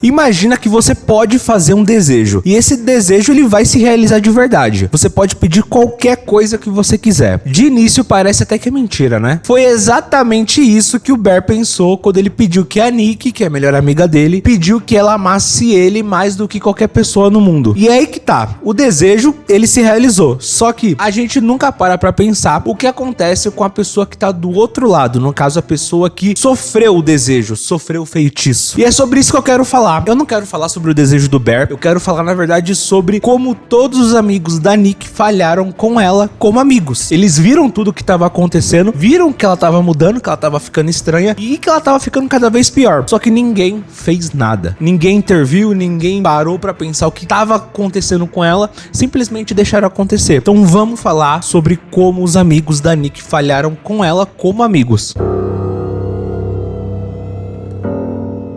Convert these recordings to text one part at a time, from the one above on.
Imagina que você pode fazer um desejo, e esse desejo ele vai se realizar de verdade. Você pode pedir qualquer coisa que você quiser. De início parece até que é mentira, né? Foi exatamente isso que o Bear pensou quando ele pediu que a Nick, que é a melhor amiga dele, pediu que ela amasse ele mais do que qualquer pessoa no mundo. E é aí que tá, o desejo ele se realizou, só que a gente nunca para pra pensar o que acontece com a pessoa que tá do outro lado, no caso a pessoa que sofreu o desejo, sofreu o feitiço. E é sobre isso que eu quero falar. Eu não quero falar sobre o desejo do Bear, eu quero falar na verdade sobre como todos os amigos da Nick falharam com ela como amigos. Eles viram tudo o que tava acontecendo, viram que ela tava mudando, que ela tava ficando estranha e que ela tava ficando cada vez pior. Só que ninguém fez nada. Ninguém interviu, ninguém parou pra pensar o que tava acontecendo com ela, simplesmente deixaram acontecer. Então vamos falar sobre como os amigos da Nick falharam com ela como amigos.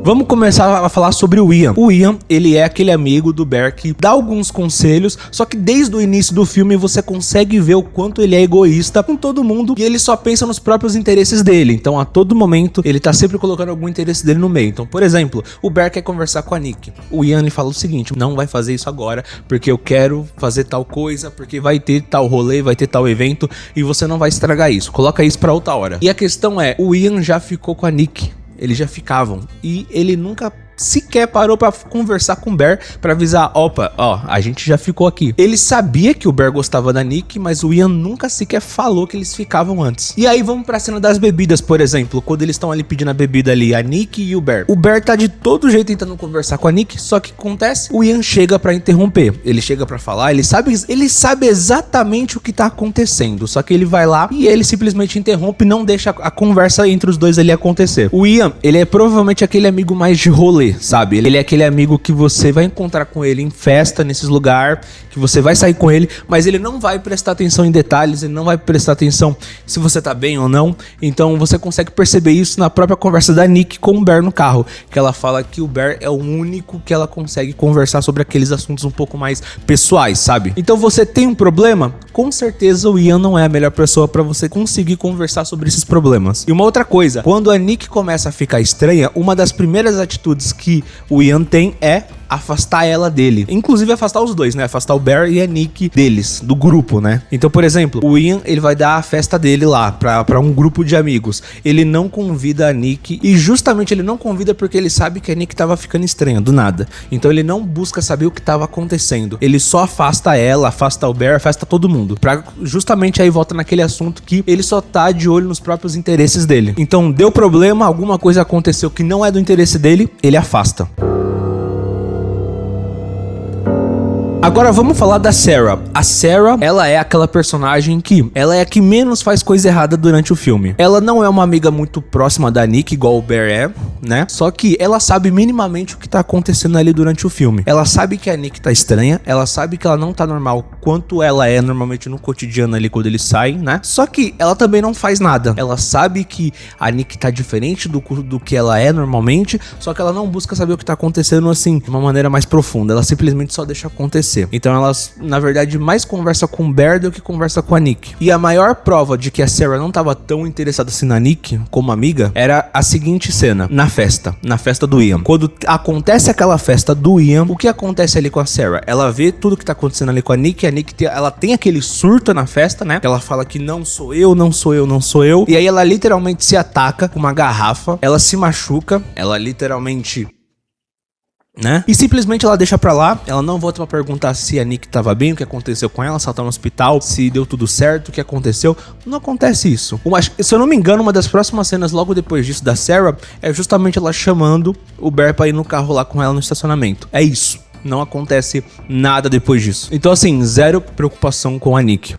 Vamos começar a falar sobre o Ian. O Ian, ele é aquele amigo do Bear que dá alguns conselhos, só que desde o início do filme você consegue ver o quanto ele é egoísta com todo mundo e ele só pensa nos próprios interesses dele. Então a todo momento ele tá sempre colocando algum interesse dele no meio. Então, por exemplo, o Bear quer conversar com a Nick. O Ian ele fala o seguinte: não vai fazer isso agora porque eu quero fazer tal coisa, porque vai ter tal rolê, vai ter tal evento e você não vai estragar isso. Coloca isso pra outra hora. E a questão é, o Ian já ficou com a Nick. Eles já ficavam. E ele nunca sequer parou pra conversar com o Bear pra avisar, opa, ó, a gente já ficou aqui. Ele sabia que o Bear gostava da Nick, mas o Ian nunca sequer falou que eles ficavam antes. E aí vamos pra cena das bebidas, por exemplo, quando eles estão ali pedindo a bebida ali, a Nick e o Bear. O Bear tá de todo jeito tentando conversar com a Nick, só que o que acontece? O Ian chega pra interromper. Ele chega pra falar, ele sabe exatamente o que tá acontecendo, só que ele vai lá e ele simplesmente interrompe e não deixa a conversa entre os dois ali acontecer. O Ian, ele é provavelmente aquele amigo mais de rolê, sabe? Ele é aquele amigo que você vai encontrar com ele em festa, nesses lugares, que você vai sair com ele, mas ele não vai prestar atenção em detalhes, ele não vai prestar atenção se você tá bem ou não. Então você consegue perceber isso na própria conversa da Nick com o Bear no carro, que ela fala que o Bear é o único que ela consegue conversar sobre aqueles assuntos um pouco mais pessoais, sabe? Então você tem um problema? Com certeza o Ian não é a melhor pessoa pra você conseguir conversar sobre esses problemas. E uma outra coisa, quando a Nick começa a ficar estranha, uma das primeiras atitudes que o Ian tem é afastar ela dele. Inclusive afastar os dois, né? Afastar o Bear e a Nick deles, do grupo, né? Então, por exemplo, o Ian, ele vai dar a festa dele lá pra um grupo de amigos. Ele não convida a Nick e justamente ele não convida porque ele sabe que a Nick tava ficando estranha, do nada. Então ele não busca saber o que tava acontecendo. Ele só afasta ela, afasta o Bear, afasta todo mundo. Pra justamente aí volta naquele assunto que ele só tá de olho nos próprios interesses dele. Então deu problema, alguma coisa aconteceu que não é do interesse dele, ele afasta. Agora vamos falar da Sarah. A Sarah, ela é aquela personagem que ela é a que menos faz coisa errada durante o filme. Ela não é uma amiga muito próxima da Nick, igual o Bear é, né? Só que ela sabe minimamente o que tá acontecendo ali durante o filme. Ela sabe que a Nick tá estranha, ela sabe que ela não tá normal quanto ela é normalmente no cotidiano ali quando eles saem, né? Só que ela também não faz nada. Ela sabe que a Nick tá diferente do que ela é normalmente, só que ela não busca saber o que tá acontecendo assim, de uma maneira mais profunda. Ela simplesmente só deixa acontecer. Então elas, na verdade, mais conversam com o Bear do que conversa com a Nick. E a maior prova de que a Sarah não tava tão interessada assim na Nick como amiga era a seguinte cena, na festa do Ian. Quando acontece aquela festa do Ian, o que acontece ali com a Sarah? Ela vê tudo que tá acontecendo ali com a Nick ela tem aquele surto na festa, né? Ela fala que não sou eu, não sou eu, não sou eu. E aí ela literalmente se ataca com uma garrafa, ela se machuca, ela literalmente... né? E simplesmente ela deixa pra lá, ela não volta pra perguntar se a Nick tava bem, o que aconteceu com ela, se ela tá no hospital, se deu tudo certo, o que aconteceu. Não acontece isso. Se eu não me engano, uma das próximas cenas logo depois disso da Sarah é justamente ela chamando o Bear pra ir no carro lá com ela no estacionamento. É isso. Não acontece nada depois disso. Então assim, zero preocupação com a Nick.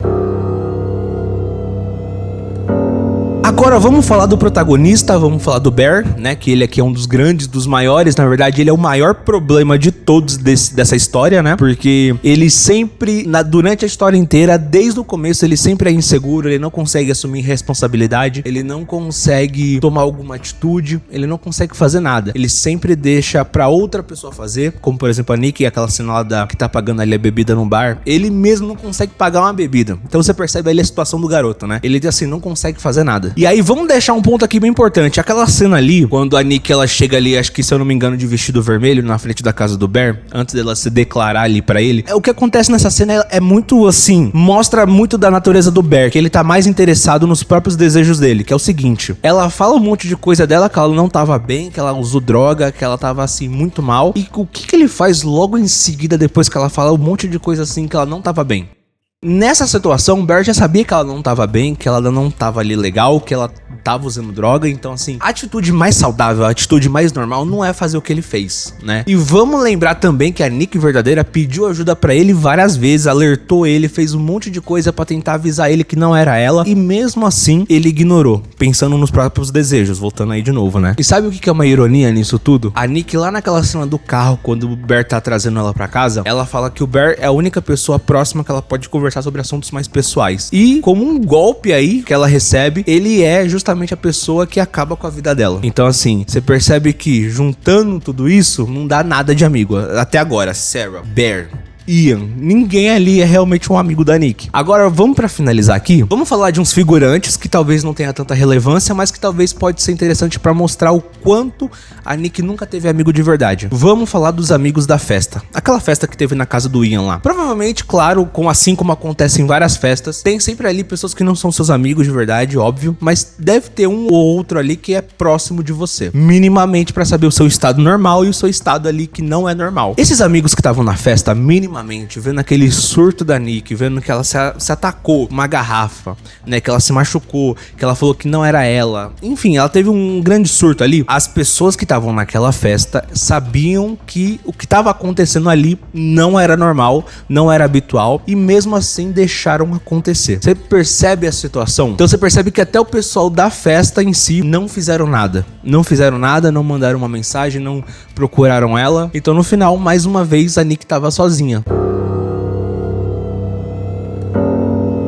Agora vamos falar do protagonista, vamos falar do Bear, né, que ele aqui é um dos grandes, dos maiores, na verdade ele é o maior problema de todos dessa história, né, porque ele sempre, durante a história inteira, desde o começo, ele sempre é inseguro, ele não consegue assumir responsabilidade, ele não consegue tomar alguma atitude, ele não consegue fazer nada, ele sempre deixa pra outra pessoa fazer, como por exemplo a Nick, aquela cena lá que tá pagando ali a bebida no bar, ele mesmo não consegue pagar uma bebida, então você percebe ali a situação do garoto, né, ele assim, não consegue fazer nada. E aí vamos deixar um ponto aqui bem importante. Aquela cena ali, quando a Nick ela chega ali, acho que se eu não me engano, de vestido vermelho na frente da casa do Bear, antes dela se declarar ali pra ele, o que acontece nessa cena é muito assim, mostra muito da natureza do Bear, que ele tá mais interessado nos próprios desejos dele, que é o seguinte: ela fala um monte de coisa dela, que ela não tava bem, que ela usou droga, que ela tava assim muito mal, e o que ele faz logo em seguida, depois que ela fala um monte de coisa assim, que ela não tava bem? Nessa situação, o Bear já sabia que ela não tava bem, que ela não tava ali legal, que ela tava usando droga. Então assim, a atitude mais saudável, a atitude mais normal não é fazer o que ele fez, né? E vamos lembrar também que a Nick verdadeira pediu ajuda pra ele várias vezes, alertou ele, fez um monte de coisa pra tentar avisar ele que não era ela, e mesmo assim ele ignorou, pensando nos próprios desejos, voltando aí de novo, né? E sabe o que é uma ironia nisso tudo? A Nick lá naquela cena do carro, quando o Bear tá trazendo ela pra casa, ela fala que o Bear é a única pessoa próxima que ela pode conversar sobre assuntos mais pessoais. E como um golpe aí que ela recebe, ele é justamente a pessoa que acaba com a vida dela. Então assim, você percebe que juntando tudo isso, não dá nada de amigo. Até agora, Sarah, Bear, Ian, ninguém ali é realmente um amigo da Nick. Agora vamos pra finalizar aqui, vamos falar de uns figurantes que talvez não tenha tanta relevância, mas que talvez pode ser interessante pra mostrar o quanto a Nick nunca teve amigo de verdade. Vamos falar dos amigos da festa, aquela festa que teve na casa do Ian lá. Provavelmente, claro, assim como acontece em várias festas, tem sempre ali pessoas que não são seus amigos de verdade, óbvio, mas deve ter um ou outro ali que é próximo de você, minimamente, pra saber o seu estado normal e o seu estado ali que não é normal. Esses amigos que estavam na festa, minimamente vendo aquele surto da Nick, vendo que ela se atacou com uma garrafa, né, que ela se machucou, que ela falou que não era ela, enfim, ela teve um grande surto ali. As pessoas que estavam naquela festa sabiam que o que estava acontecendo ali não era normal, não era habitual, e mesmo assim deixaram acontecer. Você percebe a situação? Então você percebe que até o pessoal da festa em si não fizeram nada, não mandaram uma mensagem, não procuraram ela. Então no final, mais uma vez, a Nick tava sozinha.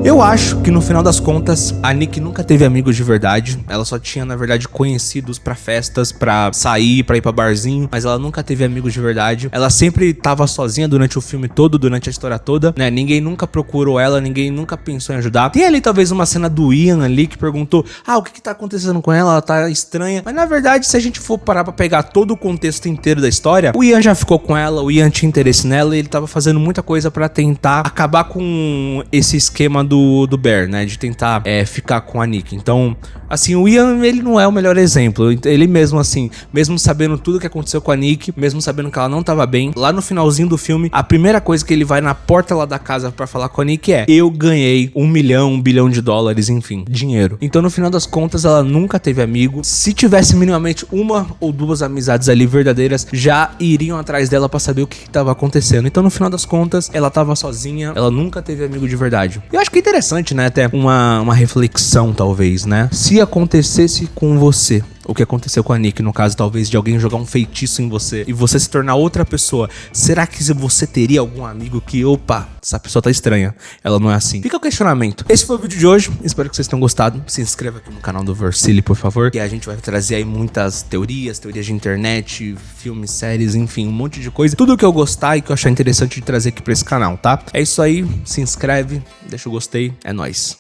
Eu acho que no final das contas, a Nick nunca teve amigos de verdade. Ela só tinha, na verdade, conhecidos pra festas, pra sair, pra ir pra barzinho. Mas ela nunca teve amigos de verdade. Ela sempre tava sozinha durante o filme todo, durante a história toda, né? Ninguém nunca procurou ela, ninguém nunca pensou em ajudar. Tem ali talvez uma cena do Ian ali que perguntou: o que tá acontecendo com ela? Ela tá estranha. Mas na verdade, se a gente for parar pra pegar todo o contexto inteiro da história, o Ian já ficou com ela, o Ian tinha interesse nela e ele tava fazendo muita coisa pra tentar acabar com esse esquema do Bear, né, de tentar ficar com a Nick. Então, assim, o Ian, ele não é o melhor exemplo. Ele mesmo assim, mesmo sabendo tudo que aconteceu com a Nick, mesmo sabendo que ela não tava bem, lá no finalzinho do filme, a primeira coisa que ele vai na porta lá da casa pra falar com a Nick é: eu ganhei $1 bilhão de dólares, enfim, dinheiro. Então, no final das contas, ela nunca teve amigo. Se tivesse minimamente uma ou duas amizades ali verdadeiras, já iriam atrás dela pra saber o que tava acontecendo. Então, no final das contas, ela tava sozinha, ela nunca teve amigo de verdade. Eu acho que é interessante, né, até uma reflexão, talvez, né? Se acontecesse com você o que aconteceu com a Nick, no caso, talvez, de alguém jogar um feitiço em você e você se tornar outra pessoa, será que você teria algum amigo que, opa, essa pessoa tá estranha, ela não é assim? Fica o questionamento. Esse foi o vídeo de hoje, espero que vocês tenham gostado. Se inscreva aqui no canal do Versili, por favor, que a gente vai trazer aí muitas teorias de internet, filmes, séries, enfim, um monte de coisa. Tudo que eu gostar e que eu achar interessante de trazer aqui pra esse canal, tá? É isso aí, se inscreve, deixa o gostei, é nóis.